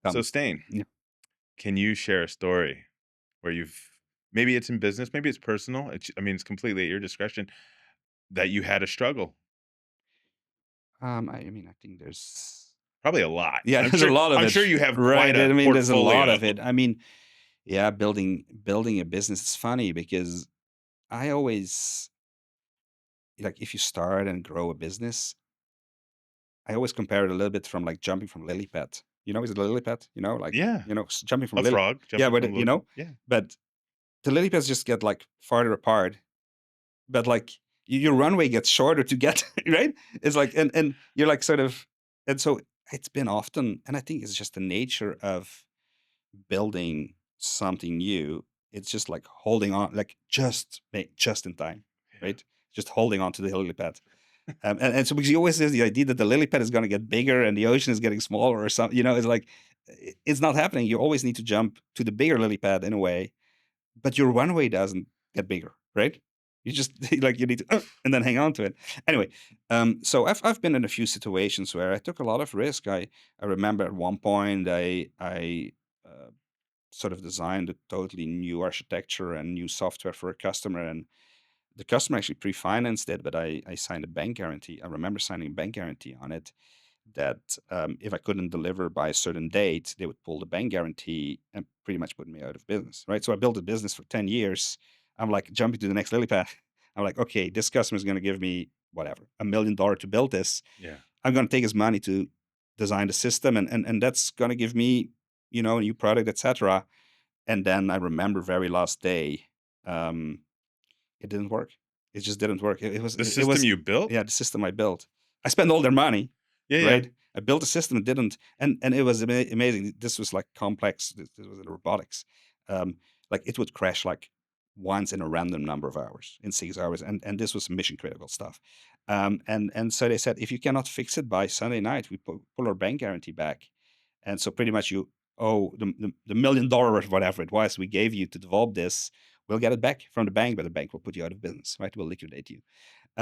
So Um, Stane, yeah. can you share a story where you've maybe it's in business, maybe it's personal. I mean, it's completely at your discretion that you had a struggle. I mean, I think there's Probably a lot. yeah, I'm there's a sure. lot of I'm it, sure you have quite right? I a mean, there's a lot portfolio. of it. I mean, yeah, building a business. It's funny because I always like if you start and grow a business, I always compare it a little bit from like jumping from lily pad. Is it a lily pad? Like Yeah, jumping from a lily. frog Yeah, jumping but from Lily Pad. Yeah, but the lily pads just get like farther apart, but like your runway gets shorter to get right. It's like and you're like sort of and so it's been often, and I think it's just the nature of building something new. It's just like holding on, like just in time, yeah, right? Just holding on to the lily pad. And so because you always there's the idea that the lily pad is going to get bigger and the ocean is getting smaller or something, it's like it's not happening. You always need to jump to the bigger lily pad in a way, but your runway doesn't get bigger, right? You just like you need to and then hang on to it. Anyway, so I've been in a few situations where I took a lot of risk. I remember at one point I uh, sort of designed a totally new architecture and new software for a customer, and the customer actually pre-financed it, but I signed a bank guarantee. I remember signing a bank guarantee on it that if I couldn't deliver by a certain date, they would pull the bank guarantee and pretty much put me out of business, right? So I built a business for 10 years. I'm like jumping to the next lily pad. I'm like, okay, this customer is going to give me whatever, $1 million to build this. yeah. I'm going to take his money to design the system, and that's going to give me, a new product, etc. And then I remember very last day, um, it didn't work. It just didn't work. The system you built. Yeah, the system I built. I spent all their money, Yeah, yeah. right? I built a system that didn't, and it was amazing. This was like complex. This was in robotics. Um, like it would crash like once in a random number of hours, in 6 hours, and this was mission critical stuff. And so they said, if you cannot fix it by Sunday night, we pull our bank guarantee back. And so pretty much you owe the $1 million or whatever it was we gave you to develop this. We'll get it back from the bank, but the bank will put you out of business, right? We'll liquidate you.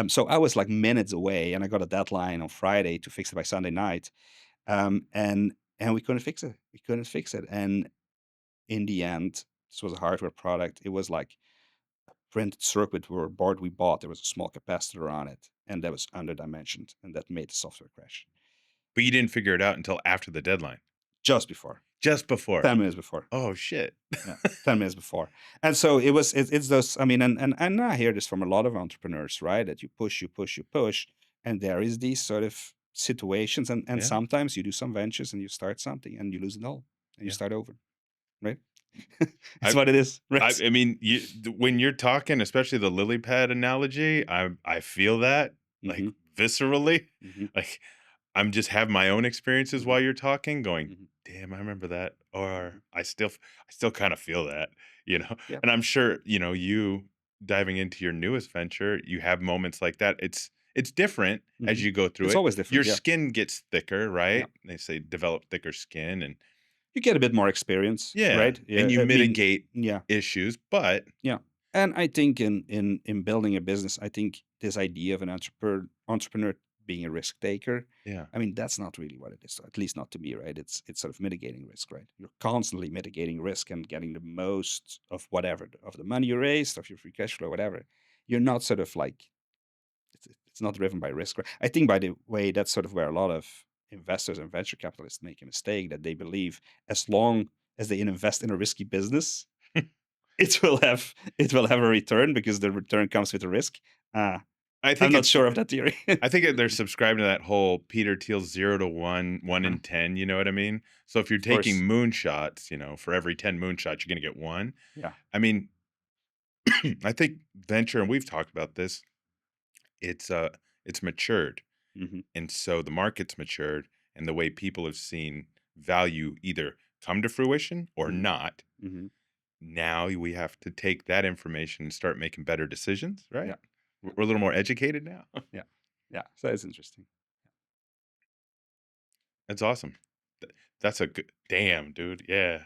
So I was like minutes away, and I got a deadline on Friday to fix it by Sunday night. And we couldn't fix it. We couldn't fix it. And in the end, this was a hardware product. It was like a printed circuit board we bought. There was a small capacitor on it, and that was underdimensioned, and that made the software crash But you didn't figure it out until after the deadline. just before, Just before. 10 minutes before. Oh shit. Yeah, 10 minutes before. And so it's those, I mean, and I hear this from a lot of entrepreneurs, right? That you push, you push, you push, and there is these sort of situations, and Yeah, sometimes you do some ventures and you start something and you lose it all and you yeah. start over, right? It's I what it is, I right? I mean, when you're talking, especially the lily pad analogy, I feel that like Hmm. viscerally. Hmm. Like I'm just have my own experiences Hmm. while you're talking, going, Hmm. damn, I remember that, Hmm. or I still kind of feel that, you know. Yeah. And I'm sure you diving into your newest venture, you have moments like that. It's different Hmm. as you go through It's it. always Your different. Yeah. skin gets thicker, Yeah. right? They say develop thicker skin, and You get a bit more experience, yeah, right? and Yeah. you I mean, mitigate yeah. issues, but Yeah. And I think in building a business, I think this idea of an entrepreneur being a risk taker, yeah. I mean, that's not really what it is. At least not to me, right? It's sort of mitigating risk, right? You're constantly mitigating risk and getting the most of whatever of the money you raised, of your free cash flow, whatever. You're not sort of like it's not driven by risk. Right? I think by the way, that's sort of where a lot of investors and venture capitalists make a mistake that they believe as long as they invest in a risky business, it will have a return because the return comes with a risk. Uh, I I'm think not it's sure of that theory. I think they're subscribing to that whole Peter Thiel's 0 to 1, 1 Uh-huh. in 10, you know what I mean? So if you're Of taking course. moonshots, for every 10 moonshots, you're gonna get 1. Yeah. I mean, I think venture, and we've talked about this, it's, uh, it's matured, Hmm. and so the market's matured, and the way people have seen value either come to fruition or Hmm. not, Hmm. now we have to take that information and start making better decisions, Yeah. right? Yeah. We're a little more educated now. Yeah. Yeah. So it's interesting. That's awesome. That's a good damn, dude, yeah.